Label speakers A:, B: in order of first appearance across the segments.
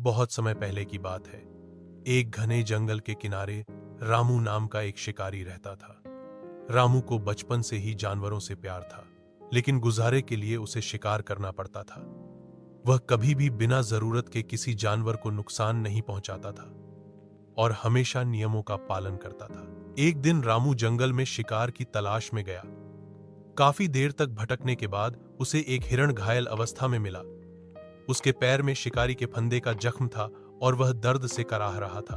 A: बहुत समय पहले की बात है। एक घने जंगल के किनारे रामू नाम का एक शिकारी रहता था। रामू को बचपन से ही जानवरों से प्यार था, लेकिन गुजारे के लिए उसे शिकार करना पड़ता था। वह कभी भी बिना जरूरत के किसी जानवर को नुकसान नहीं पहुंचाता था और हमेशा नियमों का पालन करता था। एक दिन रामू जंगल में शिकार की तलाश में गया। काफी देर तक भटकने के बाद उसे एक हिरण घायल अवस्था में मिला। उसके पैर में शिकारी के फंदे का जख्म था और वह दर्द से कराह रहा था।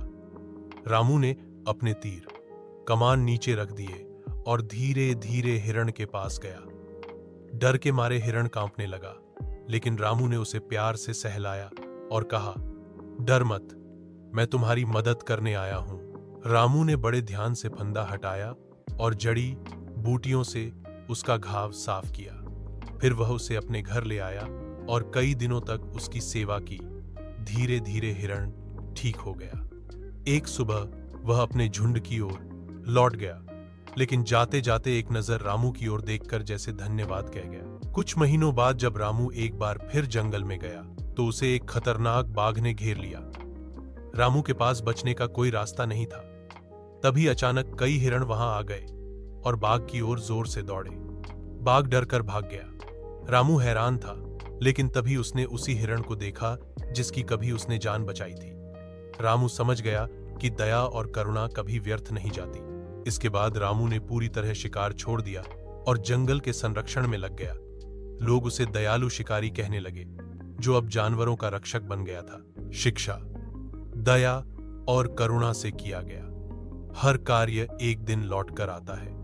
A: रामू ने अपने तीर कमान नीचे रख दिए और धीरे धीरे हिरण के पास गया। डर के मारे हिरण कांपने लगा, लेकिन रामू ने उसे प्यार से सहलाया और कहा, डर मत, मैं तुम्हारी मदद करने आया हूं। रामू ने बड़े ध्यान से फंदा हटाया और जड़ी बूटियों से उसका घाव साफ किया। फिर वह उसे अपने घर ले आया और कई दिनों तक उसकी सेवा की। धीरे धीरे हिरण ठीक हो गया। एक सुबह वह अपने झुंड की ओर लौट गया, लेकिन जाते जाते एक नजर रामू की ओर देखकर जैसे धन्यवाद कह गया। कुछ महीनों बाद जब रामू एक बार फिर जंगल में गया तो उसे एक खतरनाक बाघ ने घेर लिया। रामू के पास बचने का कोई रास्ता नहीं था। तभी अचानक कई हिरण वहां आ गए और बाघ की ओर जोर से दौड़े। बाघ डरकर भाग गया। रामू हैरान था, लेकिन तभी उसने उसी हिरण को देखा जिसकी कभी उसने जान बचाई थी। रामू समझ गया कि दया और करुणा कभी व्यर्थ नहीं जाती। इसके बाद रामू ने पूरी तरह शिकार छोड़ दिया और जंगल के संरक्षण में लग गया। लोग उसे दयालु शिकारी कहने लगे, जो अब जानवरों का रक्षक बन गया था। शिक्षा, दया और करुणा से किया गया हर कार्य एक दिन लौट कर आता है।